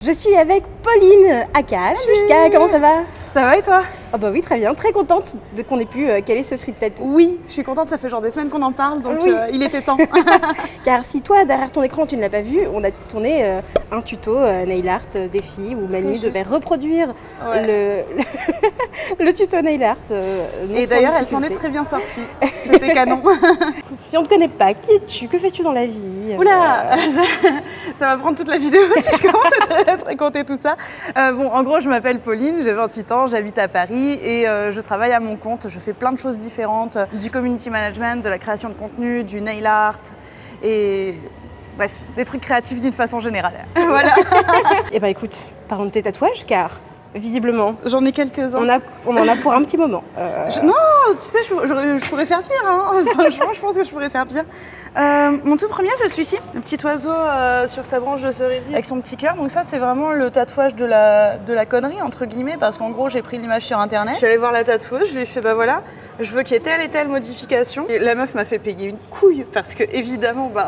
Je suis avec Pauline Akash. Comment ça va? Ça va et toi? Oh bah oui, très bien. Très contente qu'on ait pu caler ce street tattoo. Oui, je suis contente, ça fait genre des semaines qu'on en parle, donc oui. Il était temps. Car si toi, derrière ton écran, tu ne l'as pas vu, on a tourné un tuto nail art des filles où Manu devait reproduire le tuto nail art. Et d'ailleurs, elle s'en est très bien sortie. C'était canon. Si on ne te connaît pas, qui es-tu? Que fais-tu dans la vie? Oula, ça va prendre toute la vidéo si je commence à te raconter tout ça. Bon, en gros, je m'appelle Pauline, j'ai 28 ans, j'habite à Paris et je travaille à mon compte. Je fais plein de choses différentes, du community management, de la création de contenu, du nail art et bref, des trucs créatifs d'une façon générale. Voilà. Et bah écoute, parlons de tes tatouages car visiblement, j'en ai quelques-uns. On en a pour un petit moment. Non, tu sais, je pourrais faire pire. Hein. Franchement, je pense que je pourrais faire pire. Mon tout premier, c'est celui-ci. Le petit oiseau sur sa branche de cerisier avec son petit cœur. Donc ça, c'est vraiment le tatouage de la connerie, entre guillemets, parce qu'en gros, j'ai pris l'image sur Internet. Je suis allée voir la tatoueuse, je lui ai fait, bah voilà, je veux qu'il y ait telle et telle modification. Et la meuf m'a fait payer une couille, parce que évidemment, bah,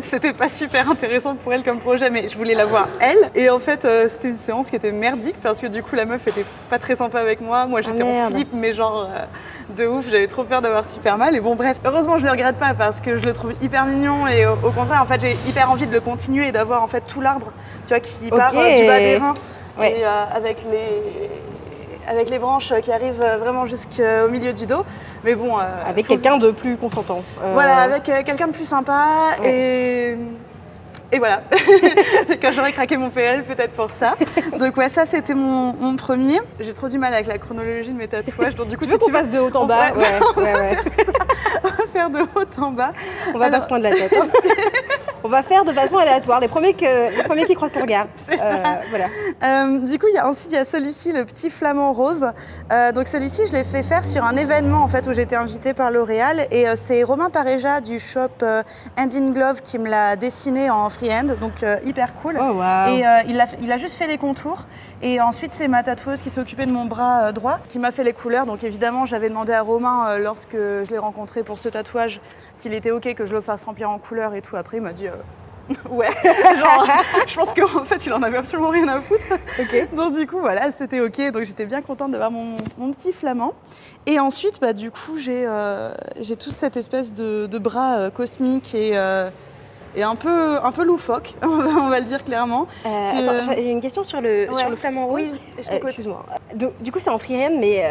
c'était pas super intéressant pour elle comme projet, mais je voulais la voir elle. Et en fait, c'était une séance qui était merdique, parce que du coup, la meuf était pas très sympa avec moi. Moi, j'étais en flip, mais genre de ouf. J'avais trop peur d'avoir super mal. Et bon, bref, heureusement, je le regrette pas, parce que je le trouve hyper mignon. Et au contraire, en fait, j'ai hyper envie de le continuer et d'avoir en fait tout l'arbre, tu vois, qui part du bas des reins. Ouais. Et avec les branches qui arrivent vraiment jusqu'au milieu du dos. Mais bon... avec quelqu'un de plus consentant. Voilà, avec quelqu'un de plus sympa. Ouais. Et voilà, quand j'aurais craqué mon PL, peut-être pour ça. Donc ouais, ça c'était mon premier. J'ai trop du mal avec la chronologie de mes tatouages. Donc du coup, si tu passes de haut en bas, on va faire de haut en bas. On va pas se prendre la tête. Hein. On va faire de façon aléatoire, les premiers qui croisent ton regard. C'est ça. Voilà. Du coup, ensuite, il y a celui-ci, le petit flamant rose. Donc celui-ci, je l'ai fait faire sur un événement en fait, où j'étais invitée par L'Oréal. Et c'est Romain Pareja du shop Hand in Glove qui me l'a dessiné en freehand. Donc hyper cool. Oh, wow. Et il a juste fait les contours. Et ensuite, c'est ma tatoueuse qui s'est occupée de mon bras droit qui m'a fait les couleurs. Donc évidemment, j'avais demandé à Romain, lorsque je l'ai rencontré pour ce tatouage, s'il était OK que je le fasse remplir en couleurs et tout. Après, il m'a dit... ouais, genre, je pense qu'en fait, il en avait absolument rien à foutre. Okay. Donc du coup, voilà, c'était OK. Donc j'étais bien contente d'avoir mon petit flamand. Et ensuite, bah, du coup, j'ai toute cette espèce de bras cosmique et un peu loufoque, on va le dire clairement. Attends, j'ai une question sur le flamant rose. Oui, je t'écoute. Excuse-moi. Du coup, c'est en freehand, mais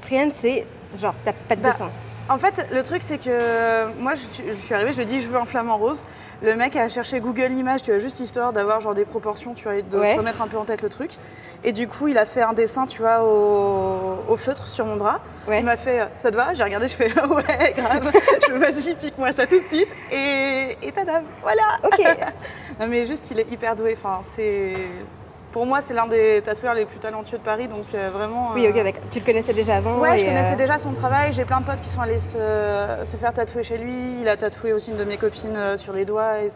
freehand, c'est genre, t'as pas de dessin. En fait, le truc, c'est que moi, je suis arrivée, je lui ai dit, je veux un flamant rose. Le mec a cherché Google Images, tu vois, juste histoire d'avoir genre des proportions, tu vois, et de se remettre un peu en tête le truc. Et du coup, il a fait un dessin, tu vois, au feutre sur mon bras. Ouais. Il m'a fait, ça te va? J'ai regardé, je fais, ouais, grave. Je me vas-y, pique-moi ça tout de suite. Et tadam, voilà. Ok. Non, mais juste, il est hyper doué. Enfin, pour moi, c'est l'un des tatoueurs les plus talentueux de Paris, donc vraiment... Oui, ok, d'accord. Tu le connaissais déjà avant? Ouais, je connaissais déjà son travail. J'ai plein de potes qui sont allés se faire tatouer chez lui. Il a tatoué aussi une de mes copines sur les doigts et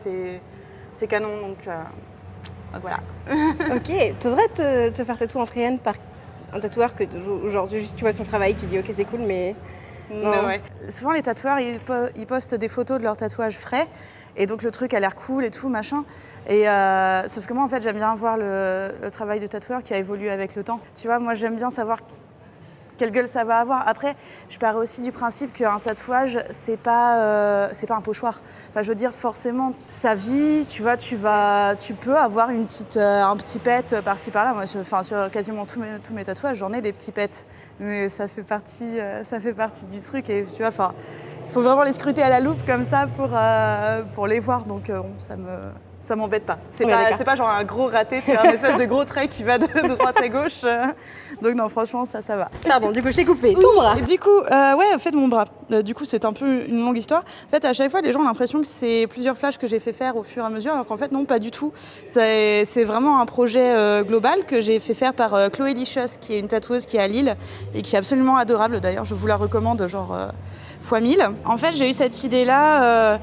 c'est canon, donc voilà. Ok, tu voudrais te faire tatouer en freehand par un tatoueur que aujourd'hui, tu vois son travail, tu dis ok, c'est cool, mais... Non. Ouais. Souvent, les tatoueurs, ils postent des photos de leurs tatouages frais. Et donc le truc a l'air cool et tout, machin. Et sauf que moi, en fait, j'aime bien voir le travail de tatoueur qui a évolué avec le temps. Tu vois, moi, j'aime bien savoir quelle gueule ça va avoir. Après, je pars aussi du principe qu'un tatouage, c'est pas un pochoir. Enfin, je veux dire, forcément, sa vie, tu vois, tu peux avoir un petit pet par-ci par-là. Moi, sur quasiment tous mes tatouages, j'en ai des petits pets. Mais ça fait partie du truc. Et tu vois, enfin, il faut vraiment les scruter à la loupe comme ça pour les voir. Donc, ça m'embête pas. C'est pas genre un gros raté, tu vois, un espèce de gros trait qui va de droite à gauche. Donc non, franchement, ça va. Pardon, du coup, je t'ai coupé. Ton bras. Et du coup, en fait, mon bras. Du coup, c'est un peu une longue histoire. En fait, à chaque fois, les gens ont l'impression que c'est plusieurs flashs que j'ai fait faire au fur et à mesure, alors qu'en fait, non, pas du tout. C'est vraiment un projet global que j'ai fait faire par Chloé Licious, qui est une tatoueuse qui est à Lille et qui est absolument adorable. D'ailleurs, je vous la recommande, genre, x 1000. En fait, j'ai eu cette idée-là...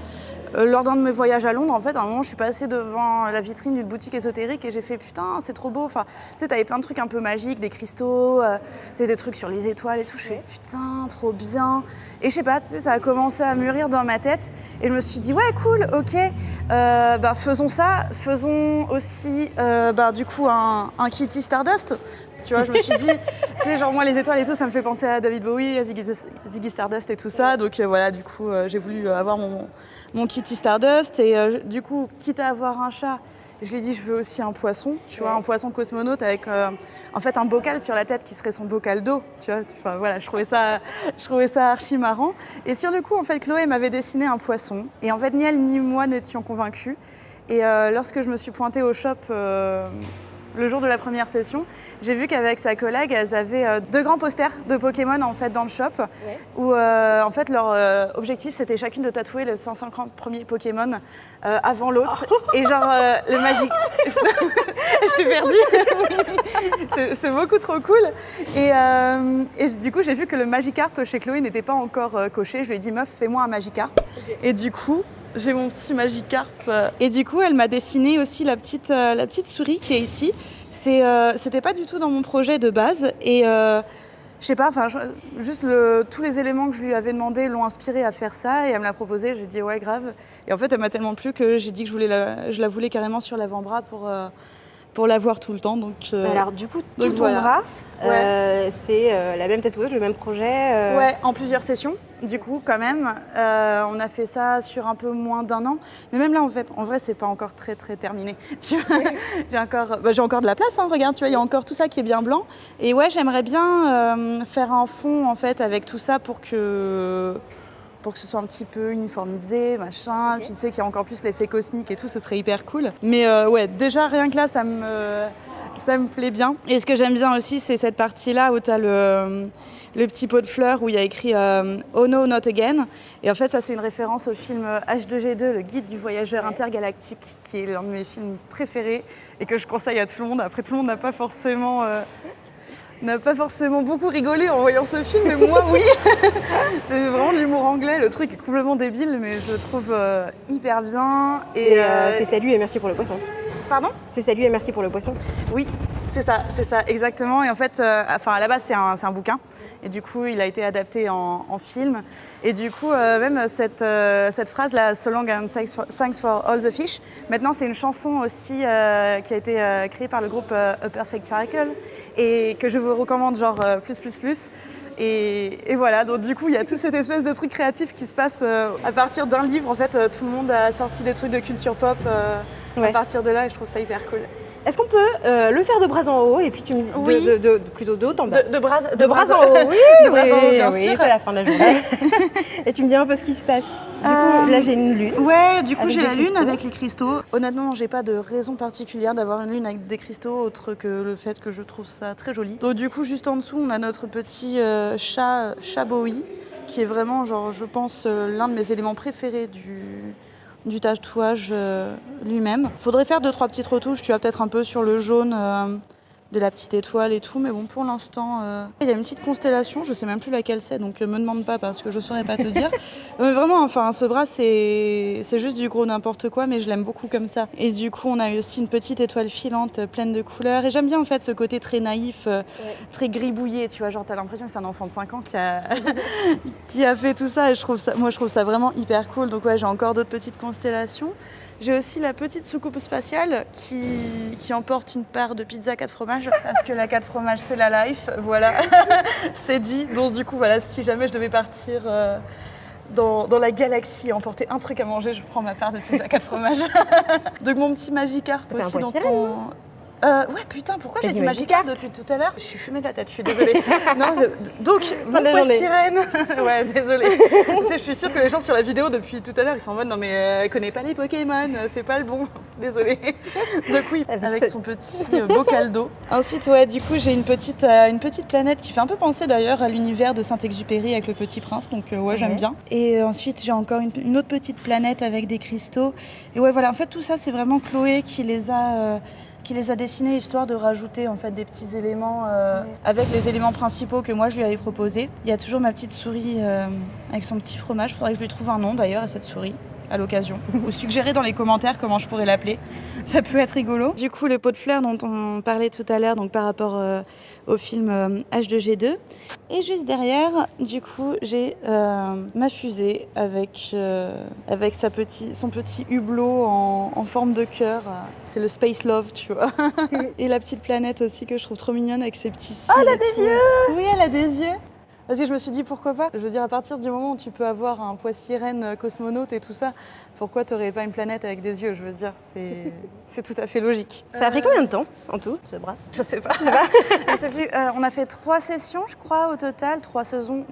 lors d'un de mes voyages à Londres, en fait, à un moment, je suis passée devant la vitrine d'une boutique ésotérique et j'ai fait putain, c'est trop beau. Enfin, tu sais, t'avais plein de trucs un peu magiques, des cristaux, des trucs sur les étoiles et tout. Je fais putain, trop bien. Et je sais pas, tu sais, ça a commencé à mûrir dans ma tête et je me suis dit ouais, cool, ok, faisons ça. Faisons aussi, du coup, un Kitty Stardust. Tu vois, je me suis dit, tu sais, genre moi les étoiles et tout, ça me fait penser à David Bowie, à Ziggy Stardust et tout ça. Donc voilà, du coup, j'ai voulu avoir mon Kitty Stardust. Et du coup, quitte à avoir un chat, je lui ai dit, je veux aussi un poisson, tu vois, un poisson cosmonaute avec en fait un bocal sur la tête qui serait son bocal d'eau. Tu vois, enfin voilà, je trouvais ça archi marrant. Et sur le coup, en fait, Chloé m'avait dessiné un poisson. Et en fait, ni elle ni moi n'étions convaincus. Et lorsque je me suis pointée au shop le jour de la première session, j'ai vu qu'avec sa collègue, elles avaient 2 grands posters de Pokémon en fait dans le shop, où en fait leur objectif c'était chacune de tatouer les 150 premiers Pokémon avant l'autre. Et genre le magique. Je t'ai perdue. C'est beaucoup trop cool. Et du coup j'ai vu que le Magikarp chez Chloé n'était pas encore coché. Je lui ai dit meuf, fais-moi un Magikarp. Et du coup j'ai mon petit Magikarp. Et du coup, elle m'a dessiné aussi la petite souris qui est ici. C'était pas du tout dans mon projet de base. Et je sais pas, juste tous les éléments que je lui avais demandé l'ont inspirée à faire ça. Et elle me l'a proposé. Je lui ai dit ouais, grave. Et en fait, elle m'a tellement plu que j'ai dit que je la voulais carrément sur l'avant-bras pour la voir tout le temps. Donc, alors du coup, tout ton bras, c'est la même tatoueuse, le même projet Ouais, en plusieurs sessions. Du coup, quand même, on a fait ça sur un peu moins d'1 an. Mais même là, en vrai, c'est pas encore très très terminé. Tu vois, j'ai encore de la place. Hein, regarde, tu vois, il y a encore tout ça qui est bien blanc. Et ouais, j'aimerais bien faire un fond en fait avec tout ça pour que ce soit un petit peu uniformisé, machin. Puis tu sais qu'il y a encore plus l'effet cosmique et tout, ce serait hyper cool. Mais ouais, déjà rien que là, ça me plaît bien. Et ce que j'aime bien aussi, c'est cette partie-là où tu as le petit pot de fleurs où il y a écrit Oh no, not again. Et en fait, ça, c'est une référence au film H2G2, le guide du voyageur intergalactique, qui est l'un de mes films préférés et que je conseille à tout le monde. Après, tout le monde n'a pas forcément beaucoup rigolé en voyant ce film, mais moi, oui. C'est vraiment de l'humour anglais. Le truc est complètement débile, mais je le trouve hyper bien. Et c'est salut et merci pour le poisson. Pardon ? C'est salut et merci pour le poisson. Oui, c'est ça, exactement. Et en fait, à la base, c'est un bouquin. Et du coup, il a été adapté en film. Et du coup, même cette phrase-là, So long and thanks for all the fish, maintenant, c'est une chanson aussi qui a été créée par le groupe A Perfect Circle et que je vous recommande, genre, plus. Et voilà, donc du coup, il y a toute cette espèce de truc créatif qui se passe à partir d'un livre. En fait, tout le monde a sorti des trucs de culture pop à partir de là et je trouve ça hyper cool. Est-ce qu'on peut le faire de bras en haut et puis tu me dis plutôt de haut en bas de bras en haut, oui, de bras en haut, bien sûr. C'est la fin de la journée. Et tu me dis un peu ce qui se passe. Du coup, là j'ai une lune. Ouais, du coup j'ai la lune avec les cristaux. Honnêtement, j'ai pas de raison particulière d'avoir une lune avec des cristaux autre que le fait que je trouve ça très joli. Donc du coup, juste en dessous, on a notre petit chat Bowie, qui est vraiment, genre, je pense, l'un de mes éléments préférés du tatouage lui-même. Faudrait faire 2-3 petites retouches, tu vois, peut-être un peu sur le jaune de la petite étoile et tout, mais bon, pour l'instant, il y a une petite constellation, je sais même plus laquelle c'est, donc me demande pas parce que je saurais pas te dire. Mais vraiment, enfin, ce bras, c'est juste du gros n'importe quoi, mais je l'aime beaucoup comme ça. Et du coup, on a aussi une petite étoile filante pleine de couleurs, et j'aime bien en fait ce côté très naïf, très gribouillé, tu vois, genre t'as l'impression que c'est un enfant de 5 ans qui a fait tout ça, et je trouve ça vraiment hyper cool. Donc ouais, j'ai encore d'autres petites constellations. J'ai aussi la petite soucoupe spatiale qui emporte une part de pizza 4 fromages, parce que la 4 fromages, c'est la life, voilà, c'est dit. Donc du coup, voilà, si jamais je devais partir dans la galaxie et emporter un truc à manger, je prends ma part de pizza 4 fromages. Donc mon petit Magikarp aussi dans ton... ouais, putain, pourquoi j'ai dit Magikarp depuis tout à l'heure ? Je suis fumée de la tête, je suis désolée. Donc, mon poil sirène. Ouais, désolée. Tu sais, je suis sûre que les gens sur la vidéo depuis tout à l'heure, ils sont en mode non, mais elle connaît pas les Pokémon, c'est pas le bon. Désolée. Donc, oui, avec son petit bocal d'eau. Ensuite, ouais, du coup, j'ai une petite planète qui fait un peu penser d'ailleurs à l'univers de Saint-Exupéry avec le Petit Prince. Donc, ouais, j'aime bien. Et ensuite, j'ai encore une autre petite planète avec des cristaux. Et ouais, voilà, en fait, tout ça, c'est vraiment Chloé qui les a dessinés histoire de rajouter en fait des petits éléments avec les éléments principaux que moi je lui avais proposés. Il y a toujours ma petite souris avec son petit fromage. Il faudrait que je lui trouve un nom d'ailleurs à cette souris. à l'occasion. Ou suggérer dans les commentaires comment je pourrais l'appeler. Ça peut être rigolo. Du coup, le pot de fleurs dont on parlait tout à l'heure, donc par rapport au film H2G2. Et juste derrière, du coup, j'ai ma fusée avec son petit hublot en forme de cœur. C'est le Space Love, tu vois. Et la petite planète aussi que je trouve trop mignonne avec ses petits cils. Oh, elle a des yeux! Oui, elle a des yeux. Parce que je me suis dit pourquoi pas. Je veux dire, à partir du moment où tu peux avoir un poissy-reine cosmonaute et tout ça, pourquoi t'aurais pas une planète avec des yeux? Je veux dire, c'est tout à fait logique. Ça a pris combien de temps en tout, ce bras? Je sais pas. Je sais plus. On a fait 3 sessions, je crois, au total. 3 sessions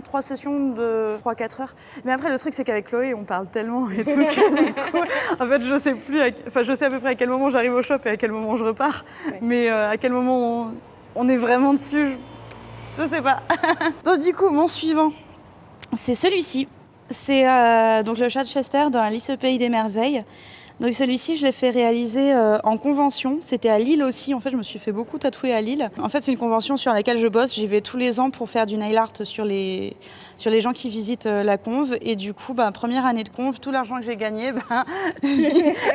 de 3-4 heures. Mais après, le truc, c'est qu'avec Chloé, on parle tellement et tout que du coup, en fait, je sais plus. Je sais à peu près à quel moment j'arrive au shop et à quel moment je repars. Ouais. Mais à quel moment on est vraiment dessus, je sais pas. Donc du coup, mon suivant, c'est celui-ci. C'est donc le chat de Chester dans Alice au Pays des Merveilles. Donc celui-ci, je l'ai fait réaliser en convention. C'était à Lille aussi. En fait, je me suis fait beaucoup tatouer à Lille. En fait, c'est une convention sur laquelle je bosse. J'y vais tous les ans pour faire du nail art sur les gens qui visitent la conve. Et du coup, première année de conve, tout l'argent que j'ai gagné,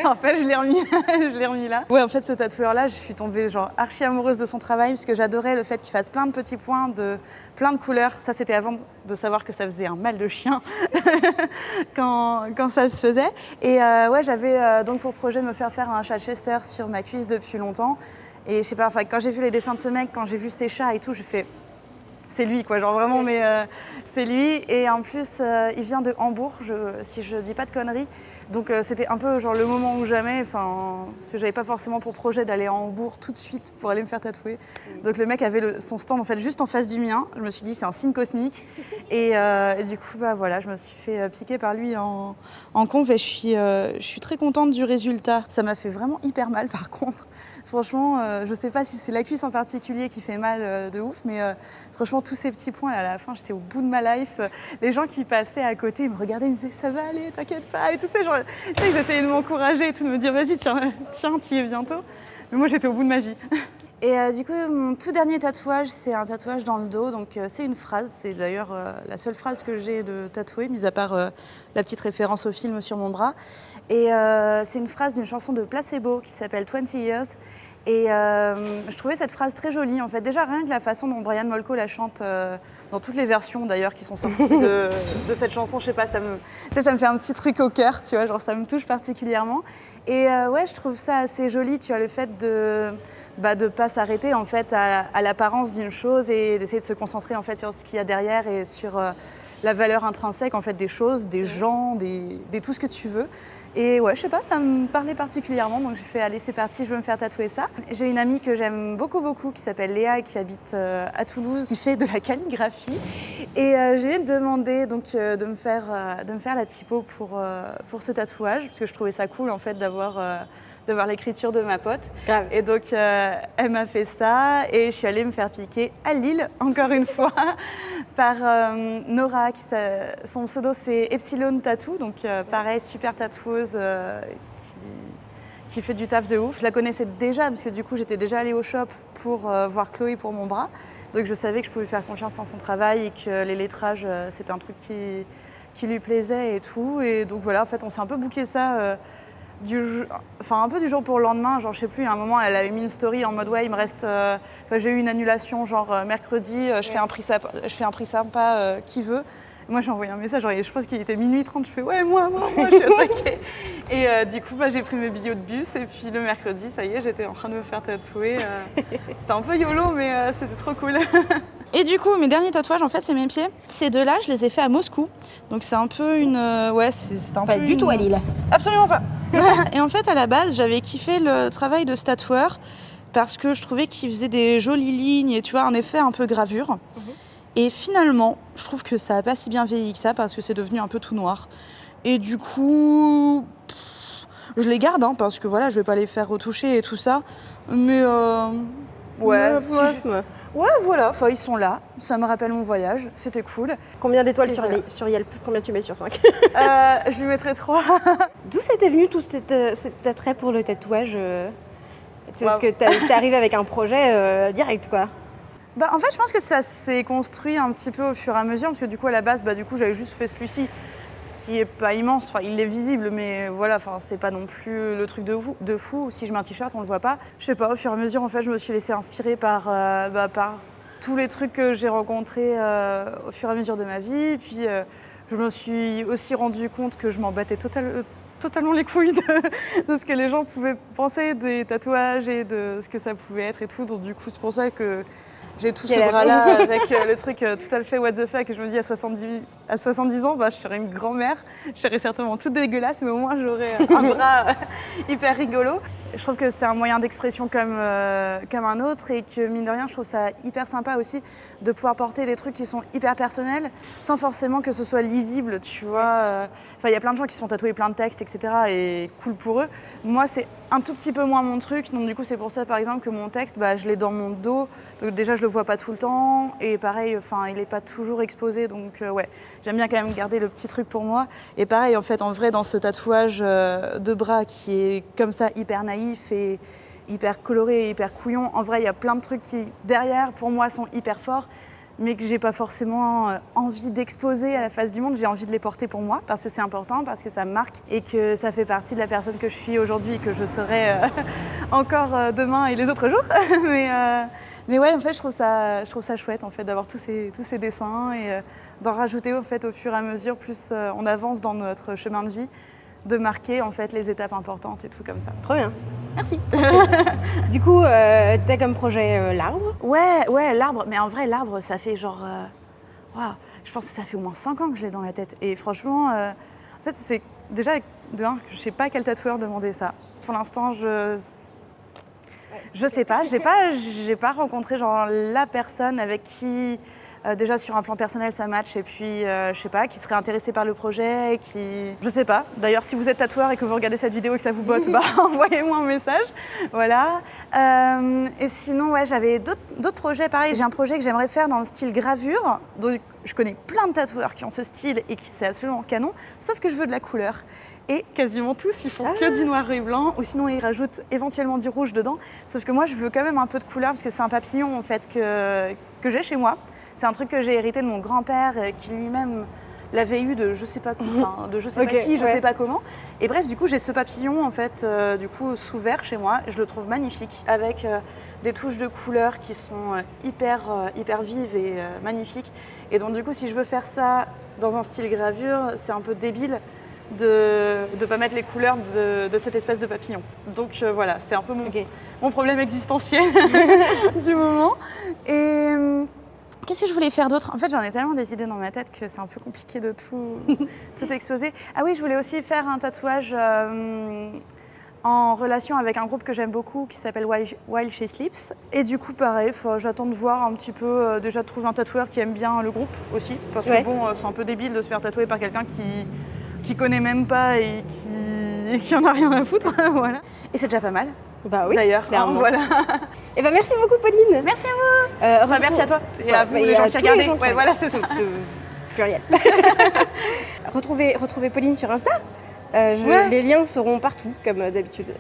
en fait, je l'ai remis là. Ouais, en fait, ce tatoueur-là, je suis tombée genre archi amoureuse de son travail parce que j'adorais le fait qu'il fasse plein de petits points de plein de couleurs. Ça, c'était avant de savoir que ça faisait un mal de chien quand ça se faisait. Et ouais, j'avais donc pour projet de me faire un chat Chester sur ma cuisse depuis longtemps. Et je sais pas, quand j'ai vu les dessins de ce mec, quand j'ai vu ses chats et tout, j'ai fait... C'est lui, quoi, genre vraiment, mais c'est lui. Et en plus, il vient de Hambourg, si je dis pas de conneries. Donc c'était un peu genre le moment ou jamais. Enfin, j'avais pas forcément pour projet d'aller à Hambourg tout de suite pour aller me faire tatouer. Donc le mec avait son stand en fait juste en face du mien. Je me suis dit c'est un signe cosmique. Et du coup, voilà, je me suis fait piquer par lui en conf et je suis très contente du résultat. Ça m'a fait vraiment hyper mal par contre. Franchement, je sais pas si c'est la cuisse en particulier qui fait mal de ouf, mais franchement, tous ces petits points là, à la fin, j'étais au bout de ma life. Les gens qui passaient à côté, ils me regardaient, ils me disaient ça va aller, t'inquiète pas, et tout ça. Genre, ils essayaient de m'encourager et tout, de me dire vas-y, tiens, t'y es bientôt. Mais moi, j'étais au bout de ma vie. Et du coup, mon tout dernier tatouage, c'est un tatouage dans le dos. Donc, c'est une phrase. C'est d'ailleurs la seule phrase que j'ai de tatouer, mis à part la petite référence au film sur mon bras. Et c'est une phrase d'une chanson de Placebo qui s'appelle 20 Years. Et je trouvais cette phrase très jolie. En fait, déjà, rien que la façon dont Brian Molko la chante dans toutes les versions d'ailleurs qui sont sorties de cette chanson, je sais pas, ça me fait un petit truc au cœur, tu vois, genre ça me touche particulièrement. Et ouais, je trouve ça assez joli, tu vois, le fait de pas s'arrêter en fait à l'apparence d'une chose et d'essayer de se concentrer en fait sur ce qu'il y a derrière et sur la valeur intrinsèque en fait des choses, des gens, des tout ce que tu veux. Et ouais, je sais pas, ça me parlait particulièrement, donc j'ai fait allez c'est parti, je veux me faire tatouer ça. J'ai une amie que j'aime beaucoup qui s'appelle Léa et qui habite à Toulouse, qui fait de la calligraphie. Et je lui ai demandé donc de me faire la typo pour ce tatouage, parce que je trouvais ça cool en fait d'avoir l'écriture de ma pote. Grave. Et donc, elle m'a fait ça et je suis allée me faire piquer à Lille, encore une fois, par Nora. Son pseudo, c'est Epsilon Tattoo, donc pareil, super tatoueuse qui fait du taf de ouf. Je la connaissais déjà, parce que du coup, j'étais déjà allée au shop pour voir Chloé pour mon bras. Donc, je savais que je pouvais faire confiance en son travail et que les lettrages, c'était un truc qui lui plaisait et tout. Et donc, voilà, en fait, on s'est un peu booké ça... un peu du jour pour le lendemain, genre je sais plus, à un moment elle avait mis une story en mode ouais il me reste, j'ai eu une annulation genre mercredi, je fais un prix sympa, qui veut. Moi j'ai envoyé un message, genre, je pense qu'il était minuit 30, je fais ouais moi je suis attaquée. Et du coup j'ai pris mes billets de bus et puis le mercredi ça y est j'étais en train de me faire tatouer. C'était un peu YOLO mais c'était trop cool. Et du coup, mes derniers tatouages, en fait, c'est mes pieds. Ces deux-là, je les ai faits à Moscou. Donc c'est un peu une... ouais, c'est un pas peu du tout à Lille. Absolument pas. Et en fait, à la base, j'avais kiffé le travail de ce tatoueur parce que je trouvais qu'il faisait des jolies lignes et tu vois, un effet un peu gravure. Et finalement, je trouve que ça n'a pas si bien vieilli que ça parce que c'est devenu un peu tout noir. Et du coup... je les garde, hein, parce que voilà, je vais pas les faire retoucher et tout ça. Mais... ouais, ouais, voilà, enfin ils sont là, ça me rappelle mon voyage, c'était cool. Combien d'étoiles sur Yelp? Combien tu mets sur 5? Je lui mettrais 3. D'où c'était venu tout cet attrait pour le tatouage? Parce que t'es arrivée avec un projet direct, quoi. En fait, je pense que ça s'est construit un petit peu au fur et à mesure, parce que du coup, à la base, j'avais juste fait celui-ci, qui est pas immense, enfin il est visible, mais voilà, enfin c'est pas non plus le truc de fou. Si je mets un t-shirt, on le voit pas. Je sais pas, au fur et à mesure, en fait, je me suis laissée inspirer par tous les trucs que j'ai rencontrés au fur et à mesure de ma vie. Puis je me suis aussi rendu compte que je m'en battais totalement les couilles de ce que les gens pouvaient penser des tatouages et de ce que ça pouvait être et tout. Donc du coup, c'est pour ça que j'ai tout ce bras-là avec le truc tout à fait what the fuck. Et je me dis à 70 ans, bah, je serai une grand-mère. Je serai certainement toute dégueulasse, mais au moins j'aurai un bras hyper rigolo. Je trouve que c'est un moyen d'expression comme un autre et que mine de rien, je trouve ça hyper sympa aussi de pouvoir porter des trucs qui sont hyper personnels sans forcément que ce soit lisible, tu vois. Enfin, il y a plein de gens qui sont tatoués plein de textes, etc. et cool pour eux. Moi, c'est un tout petit peu moins mon truc. Donc du coup, c'est pour ça, par exemple, que mon texte, bah, je l'ai dans mon dos. Donc déjà, je le vois pas tout le temps. Et pareil, enfin, il est pas toujours exposé. Donc ouais, j'aime bien quand même garder le petit truc pour moi. Et pareil, en fait, en vrai, dans ce tatouage de bras qui est comme ça, hyper naïf, et hyper coloré et hyper couillon. En vrai, il y a plein de trucs qui, derrière, pour moi, sont hyper forts, mais que j'ai pas forcément envie d'exposer à la face du monde. J'ai envie de les porter pour moi, parce que c'est important, parce que ça me marque et que ça fait partie de la personne que je suis aujourd'hui et que je serai encore demain et les autres jours. mais ouais, en fait, je trouve ça chouette, en fait, d'avoir tous ces dessins et d'en rajouter, en fait, au fur et à mesure, plus on avance dans notre chemin de vie, de marquer en fait les étapes importantes et tout comme ça. Trop bien. Merci. Du coup, t'as comme projet l'arbre? Ouais, l'arbre. Mais en vrai, l'arbre, ça fait genre... je pense que ça fait au moins 5 ans que je l'ai dans la tête. Et franchement, en fait, c'est déjà, de un, je sais pas à quel tatoueur demander ça. Pour l'instant, je sais pas. J'ai pas rencontré genre la personne avec qui... déjà sur un plan personnel ça match et puis je sais pas, qui serait intéressé par le projet, je sais pas. D'ailleurs si vous êtes tatoueur et que vous regardez cette vidéo et que ça vous botte, bah envoyez-moi un message, voilà. Et sinon ouais, j'avais d'autres projets pareil. J'ai un projet que j'aimerais faire dans le style gravure. Donc je connais plein de tatoueurs qui ont ce style et qui c'est absolument canon, sauf que je veux de la couleur. Et quasiment tous, ils font que du noir et blanc, ou sinon ils rajoutent éventuellement du rouge dedans. Sauf que moi, je veux quand même un peu de couleur, parce que c'est un papillon en fait que j'ai chez moi. C'est un truc que j'ai hérité de mon grand-père, qui lui-même l'avait eu de je sais pas quoi, enfin de je sais pas qui, je sais pas comment. Et bref, du coup, j'ai ce papillon en fait, du coup, sous verre chez moi. Je le trouve magnifique, avec des touches de couleurs qui sont hyper vives et magnifiques. Et donc, du coup, si je veux faire ça dans un style gravure, c'est un peu débile de ne pas mettre les couleurs de cette espèce de papillon. Donc voilà, c'est un peu mon problème existentiel du moment. Et qu'est-ce que je voulais faire d'autre? En fait, j'en ai tellement des idées dans ma tête que c'est un peu compliqué de tout exposer. Ah oui, je voulais aussi faire un tatouage en relation avec un groupe que j'aime beaucoup qui s'appelle While She Sleeps. Et du coup, pareil, j'attends de voir un petit peu, déjà de trouver un tatoueur qui aime bien le groupe aussi. Parce que bon, c'est un peu débile de se faire tatouer par quelqu'un qui connaît même pas et qui en a rien à foutre. Voilà. Et c'est déjà pas mal. Bah oui, d'ailleurs. Voilà. Et ben merci beaucoup Pauline. Merci à vous. Merci à toi et à vous les gens qui regardaient. Ouais, voilà, c'est ça. Pluriel. Retrouvez Pauline sur Insta. Les liens seront partout, comme d'habitude.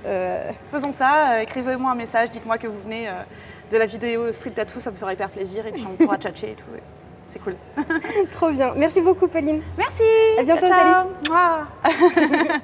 Faisons ça, écrivez-moi un message, dites-moi que vous venez de la vidéo Street Tattoo, ça me ferait hyper plaisir et puis on pourra tchatcher et tout. C'est cool. Trop bien. Merci beaucoup Pauline. Merci. À bientôt, ciao. Salut.